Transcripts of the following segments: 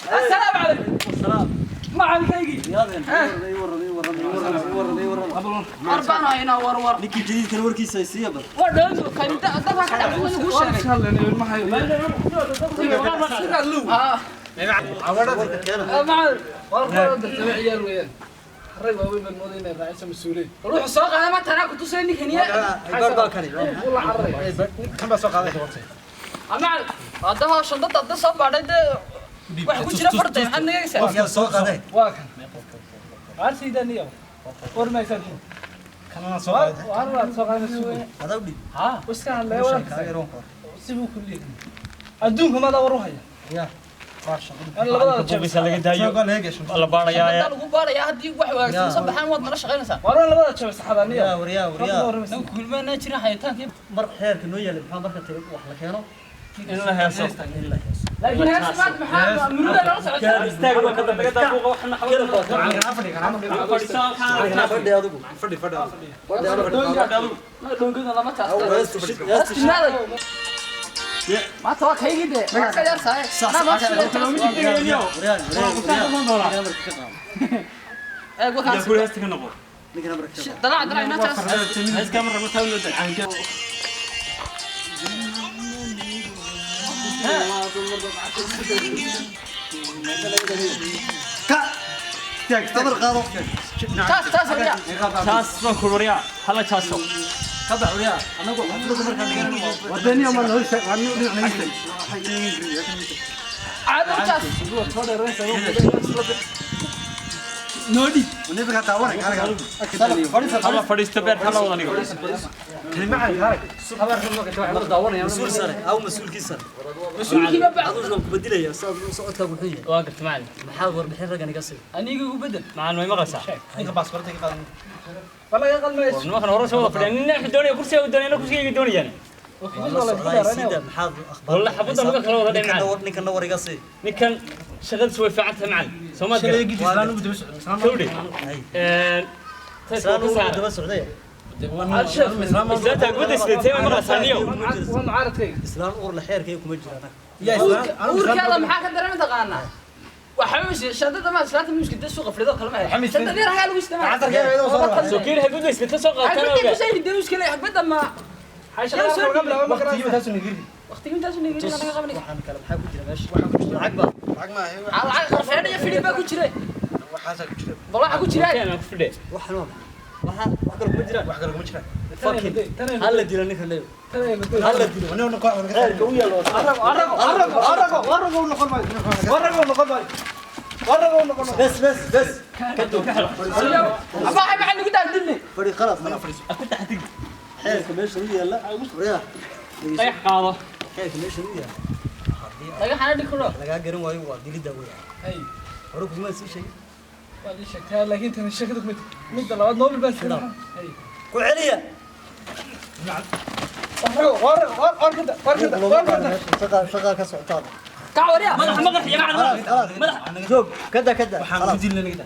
السلام عليكم. السلام. معك كيجي. يا ذن. أربعة هنا ورور. لكن جديد كان وركي سياسية بس. ودهن كان دفع كذا بقول وش يعني. ما هي. عورتك كده. مع والله تبع عيال وياه. الرجل هو من مدينة رئيس المسؤولين. روح السوق أنا ما ترى كنت سويني هنيا. برضه كان. والله عرّي. كم بس وقع عليك وقتي. أما هذا شنطة هذا صب بعد واحد كل شيء فرد يعني أنا يسأل. يا سوق هذا. واكن. عارسي دنيا. ورما يسألني. كمان سوق. وعرّا سوق أنا سوي. هذا ودي. ها بس كان لا ولا. كايرون. سيبوا كلهم. أدونكم هذا وروحي. يا. أنا بدأ بس اللي قد هايو الله بارا يا أنا بارا يا هدي واحد صباحا واد مرش غيرنا وأنا بدأ شو سحبانية. يا وريا. كل ما نشري حياتك كيف. مر خير كنو يلي محمد مركز تلقى وحلا كانوا. إننا هيصل لكن هذا بعد محل من ولا رأس استاغ وكذا كذا فوق وحنا حوالي فدي دون كذا ما تأثر ما توك هيك ده ما كذا صحيح أنا ما أقول يا كل هستك النبض طلع هنا تأثر هز كاميرا ما تقول تمر قاضو. تاس وريا تاس ما كل وريا هلا تاسو كبع وريا. أنا أقول حفظ تمر كان. ودنيا ما له شيء وأنا عاد تاس نودي. ونبغى تاورك هذا. هلا فريست بير هلا ولا نيجو مسؤول سنة أو مسؤول كيسر. مسؤول كيف بعد أظن بديله يا صوت أبو حية. واقف معنا محاور بحين رجعني قصير. أنا يجوا بدل مع ما مغسى إنك باسبورتك قادم والله يا قلبي إيش ما كان ورا شو فريق نحن الدنيا كرسي والدنيا أنا كرسي الدنيا يعني سيدا محاضر أخبار. والله حفظنا ما كان ورا دايما نكن نور قصير. نكن شغل سوي فعلتها معنا سوما يجي سلام بدوس سلام كودي سلام دبس سعودية. إذا تقول إسلام مرة ثانية وأنا عارف كيف إسلام أور الحير كيف مجرى. يا أور كذا محاك درنا تقانا وحمش شدة ما سلات مش كده سوق في ذاك كلام شدة ليه رح يلوي استمع عطر كيف يدوس سوكيل هيقول إسلام تسوق أنا بس هي دي مشكلة حق بدل ما حيشغل قبل ما كان تاسو نجري وقت يوم تاسو نيجي أنا قبل وحنا كلام حاجة كده ماشي. عقبة. على خرفان يا فيلم باكو شري وحاسك والله حكو شري أنا في ده وحنا وحنا مجرى. فاكين. هلا دي لنا خليه. هلا دي. أنا نقول قوية لو ورقوا بس. أبغى أبغى عنك ده أدلني فري خلاص. أنا فري. أكيد حتيجي حيل كميش ريا لا. وريا. طيح قاضي حيل كميش ريا. لقى حنا دي كله لقى قرن واي ودي داوية. أي وروك ما يصير شيء. والله شكلها لكن أنت مش شكلك مد لواد نوبل بس أي كل عليا. ورقوا شغال كسعتاد. كعوريا مغرح يا معلم خلاص. شوف كذا. وحنا نزيد لنا كده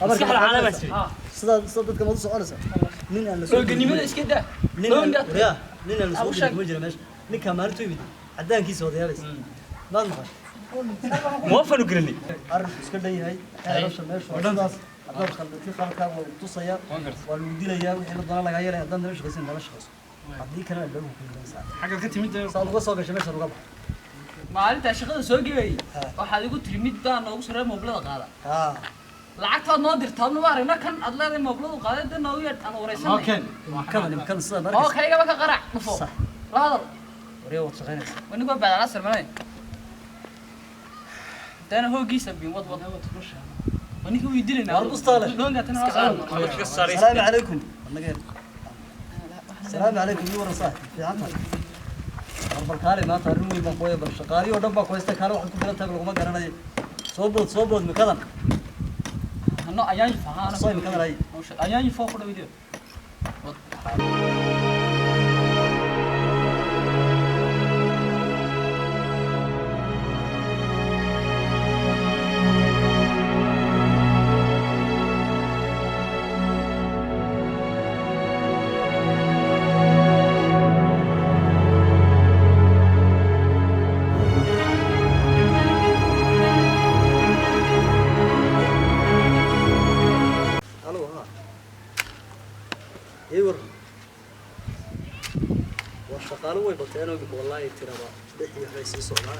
مسح العالم أسفل صدق كم سؤال سأ. نين أنا سوق نيمة إيش كده نين وريا. نين أنا سوق مجرى ماشي. نك ما رتوي بدي. عدان كيس هذا يا بس. ما نفع. موفر وقرني أعرف إسكندرية هاي. عرفت ماشي. ودناس. أقدر خلتي خلك وتصير. والودي لي وحين الضنا لقى يلا عدان مش غسين ولا شخص. عدي كلام اللي هو كل إنسان. حاجة كنت مد صار قصة وش ماشي رقم. maalinta shaqada soo gibay waxaad igu tiri mid baa noogu sareey moobilada qaada lacagta noo dirtaa ma aragna kan aad leedahay moobilada qaadada noo yeed aan wareysanay أوكي كم صار oo kaygaba ka qarac dhufo la hadal وريا وصغير. wanigu baa baa asar malay tana hoogiisa bin wad wanigu wii dilina أربص طالع. doonga tan السلام عليكم. السلام عليكم يورا صاحب في عمل. بركالي ما ترني بقوي برشقالي ودبا كويستا كانوا واحد كبير تاكل وما قرنا صوبود مكان no ayaan fahaana صاي مكان راي ayaan fooq u dhawiyo shaqaaluhu way bateen oo wallahi tiraba bixi waxay sii socdaan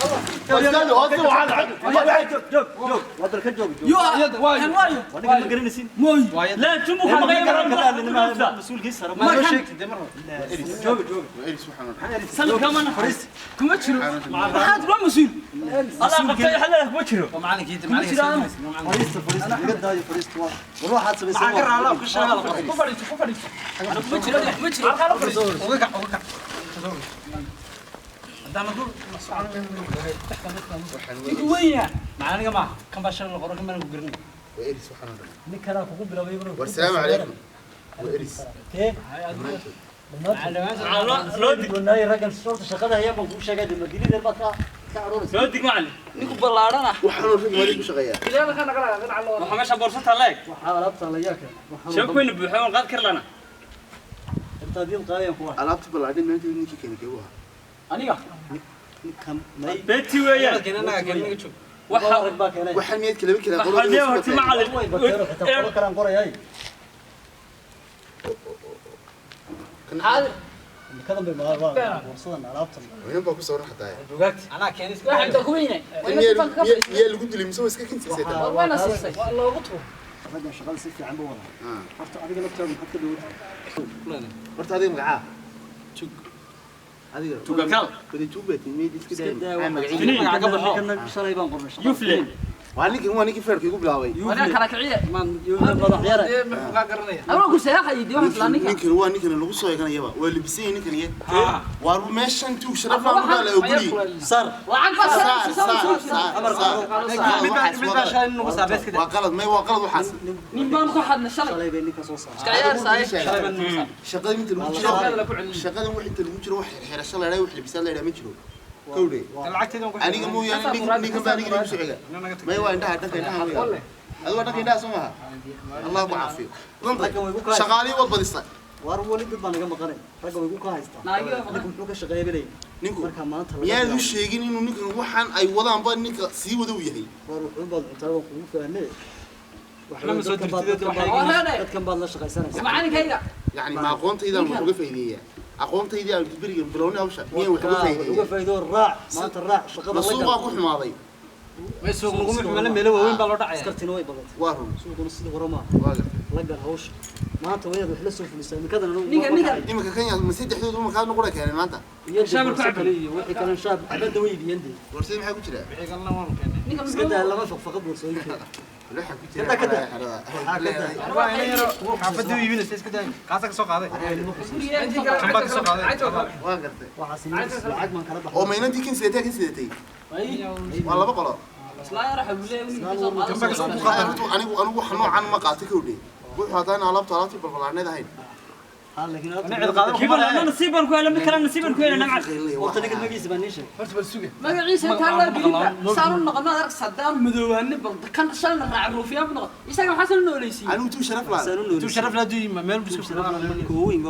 استنى هذا وعلى جوج وادر كجوج يو كان وايو وانا ما قرينسين موي لا تمو خلينا مسؤول قيس ما شيك دمر جوج سبحان الله سلم كمان فريس كما تشرو هذا ما مسؤول الله قبطي حلا ما تشرو معنا كيت معنا فريس قد هاي فريس وروح حد سبي معك الله كل شيء غلط كفرت انا ما تشرو وقع دام نقول مسؤول وين معنا جماعة كم بشر الغرق كم نقولين وإيري سبحان الله نكنا كوكو بلا بيبرو والسلام عليكم وإيريس كيف لو دي قلنا يا رجل صوت شغله هي ما كوش شغله المدينه البطا كعروس لو دق معلم نيكو بلارنا وحنو رجل مالك وشغيا إذا كان نقرأ على waxa meesha boorsata leeg وحاولت على ياك shabkeen buuxoon qaad karlana انت دي القايه كوا alaabta balaadhin meesha ninkii keenay geewaha aniga كم ماي beeti weeyaan كنا كنا نشوف waxa waxaan miyad kala kala waxa dee horti macallin حتى كلام قري هاي حاضر كذا بما وصلنا على wayna baa ku soo raxday أنا كان واحد كوينه miyaa lagu dilay mise iska kintiisay وانا سيسي والله غطو رجع شغال سيف عم بوضع حتى adiga laftaadu maxad ka dhow horta adiga magaca tug adiga tugalkal badi tuubati meed iska daa magaciina magaca qabla kana shalay baan qornay shaqo yufle waa ninkii feerka igu bilaabay وانا كلا كعيه man yuu madax yara انا كنت ساخي دي واحد لانك ninkan waa ninkan lagu soo eeganayaba waa libisay ninkan iyo waa meeshan tuug sharaf la mudal oo guri sar وعن waa qalad may waa qalad waxaas مين بان كو حدنا شلay shalay bay ninka soo saaray كعيار صاير shaqada inta lagu jiro shaqada wax inta lagu jiro wax xirasho la ilaahay wax libisay la ilaahay ma jiro kowde aniga mooyaan ninkan baa aniga soo eega may waa indhaha dhanka indhaha adoo dhanka indhaha soo maha allah ku caafiyo shaqaalii wad badisay war wali dad baan naga maqanay ragga way ku ka haystaan ninku muxuu ka shaqeeyay ninku marka maanta miyaan u sheegin inuu ninkan waxaan ay wadaan ba ninka sii wada u yahay war wuxuu baad intaa ku faanay لما سويت dadkan baad la shaqaysanaysaa معاني كيدا يعني ما aqoontaydan wax uga faa'iideeyaa aqoontayda aan biriga bilowna hawsha miyaan wax uga uga faa'iideeyaa faa'iido raac maanta raac shaqada la suuqa ku xumaaday ما يسوق نقوم بملا ملا وين بالله دعيا askartina way badatay waa run suuquna sidii hore ma waa gartay la gal hawsha maanta way wax la soo fulisay mikadana imika Kenya ma saddexdood uma qaad noqon keenay maanta shaabir ku cabay wixii kale shaab abada way diiyeen warsid maxaa ku jira قالنا وين كان iska daa lama faqfaqad boorsooyinka waxa ku jira حافظوا يبين السيس كده قاسك سوق هذا waa gartay waxa sinaysa lacag man kala baxo oo maynantii kin sidatay waa laba qolo لا يا رحب الله anigu wax noocan ma qaatay kowdhe wuxuu hadaan alaabta balbalaaneed ahayn laakiin نعد قادم كيف انا نصيبا كو لما كان نصيبا كو انا معك waqti niga magiisa baan niishay فرت بالسوق magaciisa intaan la gelin saanu noqonaa arag sadaan madoowaane bal kan shan raac ruufiya bno isaga waxa soo nooleysay anigu tuu sharaf laa sanu nool شرف لا دوي ما مال بسوق gooyin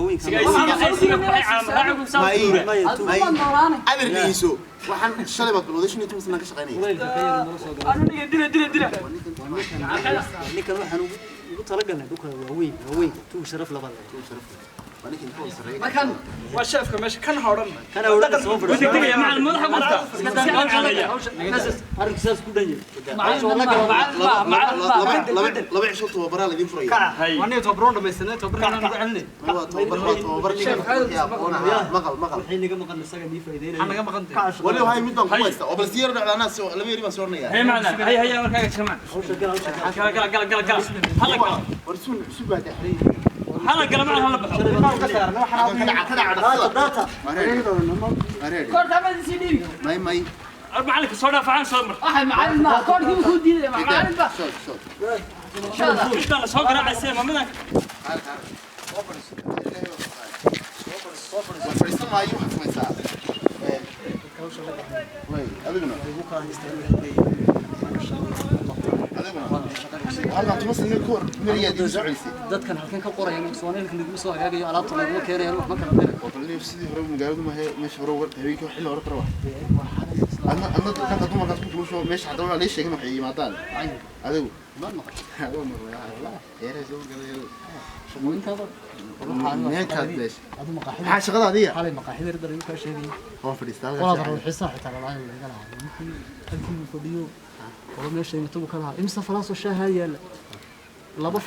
adarkiiso waxaan shalay baad bilowday 15 sano ka shaqeynayay anu niga dila ninkan waxaan ugu talagalnay dhulka waaweyn tuu sharaf labada makan والشيف كماش كان هورن kana wada soo fadhiyo يا مع المدح قلت arrinkiisaas ku dhan laba cisho tababaraa laydin furaya وانا توبرون ما يستنى توبرون انا نقول waa tababar maqal waxay naga maqan isaga nii faa'iideynaya انا ما قنت wali waxay mid baan ku haysta oo bal siyar dhacdana soo laba yari baan soo ornaya هي معنا هي وركاك جماعه hawsha gal قال هلا قال warsuun cusub baa taxriir هلا قال معنا هلا بحر data koorta ma si dhibi may معلك صودا فعان صبر waxa macalin ma koorkii ku diiday macalin ba insha Allah ايش ده سوق راعي السير ما منك halkan tuma sinir koor miriyaad isu socodisay dadkan halkan ka qorayaan Soomaaliyeedka lagu soo hagaagayo alaabta lagu keenayo wax ma kala dheer wadalni sidii hore magaaladu ma meesha hore war habeenkii xilli hore qarwa anna dadka dumarkaas ku kuusho meesha hadda waa la sheegay waxay yimaadaan adigu ma maqan adigu ma wala yeeray soo galay shaqooyinkaada meenkaad leesh adigu maqaaxida waxa shaqada adiga xalay maqaaxida dariiq ka sheegay oo fadhiistaa walaal ruuxisa xitaa la laga lahaa halkii uu fadhiyo wala meesha inta uu kala imsa falaas oo shaahay yaala laba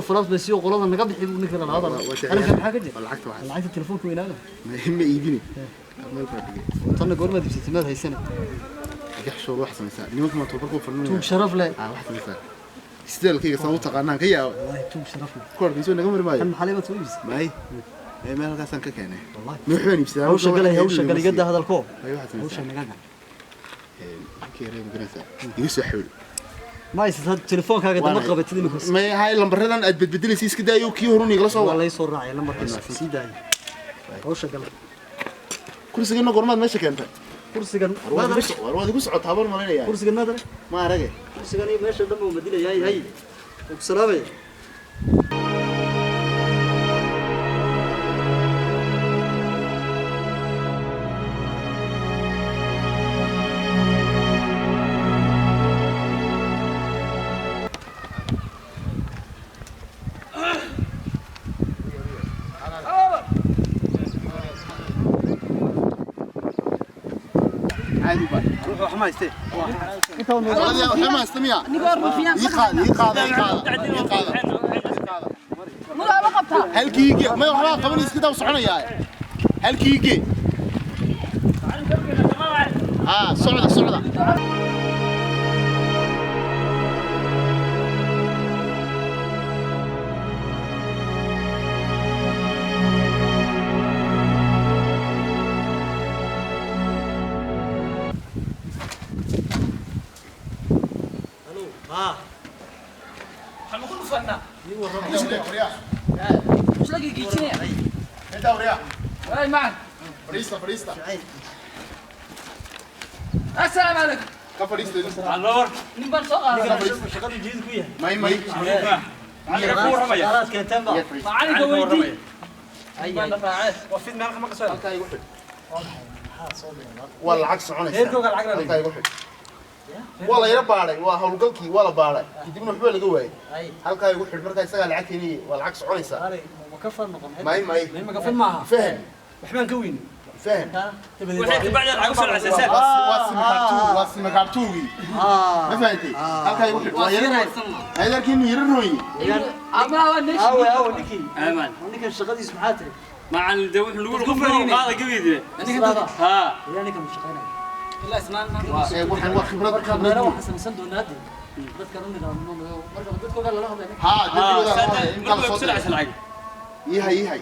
falaas bas iyo qolada naga bixi buu ninka la laada halka maxaa ka jira lacagta telefoonka weynaada ma iibini meel ka dhigay tan goorma dibsatay ma haysana yaxshoor wax samaysaa nimanka ma tobarku fadhiyo tuug sharaf leh wax samaysaa sideelkayga soo taqaanaan ka yaa wallahi tuug sharaf leh koorkiisu naga marmaayo kan xalay ma tuugis may meel halkaasaan ka keenay wallahi ma xubin ibsadaa hawsha galay gada hadalko hawsha naga كيرين جنسة يوسف حول ما يصير تليفونك دم قبتي لي ما هاي لمبردان اد بدبدلي سيس كدا يو كي هرون يغلا سو والله يسور راعي لمبر سي داي هوش قال كرسينا غورماد ماشي كانت كرسيgan warwaad igu socod tabar malinaya كرسيgan madare ma arage كرسيgan meesha dam uu madilay hay ugu salaamay عادي بقى روح حمايستي انت وحما استميع يقاد هل كيجي ما وحما قبل اسكدا وسعنيا هل كيجي صعده حنقول فنا مش لاقي جيتني انت وريا اي معك فريستا السلام عليكم كفريستا النور نبان صغار shaqada jeed ku yahay ماي خلاص كان تم معاني قويتي اي دفاعات وفيد مالك ما قصير halka igu xid wala lacag soconaysa heerkooga lacag la halka igu xid wala yara baaray waa hawlgalkii wala baaray dibna waxba laga waayay halka igu xid marka isaga lacag keenay waa lacag soconaysa ma ka far noqon ماي ما قفل معها فهم waxbaan ka weyn فهم وحيد بعد العقب على الاساسات واسمه كابتوغي ما فهمتي halka igu xid waa yara aydarkii yara rooyi اما هو النشي aw niki امان ninka shaqadiis maxaa tahay مع الدوح اللي يقول قفل هذا قبيله ها يعني كم shaqeynaa لا اسمان waxaan waa khibrad kamera waxa samsan doonaadi dadka runida marka dadkooda la hadlay ها dadkooda انت بسرعه العقب يهي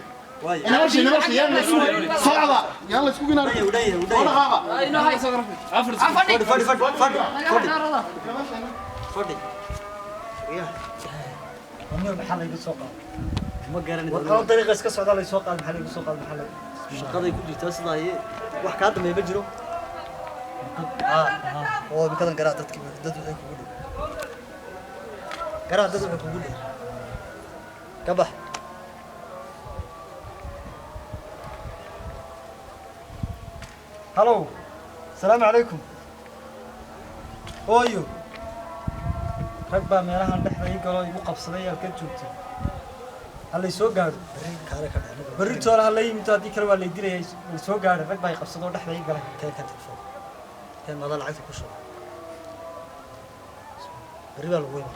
انا ماشي يلا صعبه يلا اسكو بينا ولا غابه اي نو هاي سوغرف عفرت عفرت fadhi amir maxaa la igu soo qaad ma garanay warqado dariiqa iska socda la soo qaad maxaa la igu soo qaad maxaa la shaqaday ku jirtaa sidaa wax ka dambeeyay ma jiro oo bikadan garaa dadkii dad waxay kugu dhig garaa dad waxay kugu dhig ka bax هلو السلام عليكم اويو رغبا meelahan dhaxday galo igu qabsaday halka joogtay hal soo gaaro bari toona hal yimid hadii kale waa la dilayay soo gaaro rag bay qabsado dhaxday galay ka telefoon kan madal lacag ku soo bari baa lagu weyn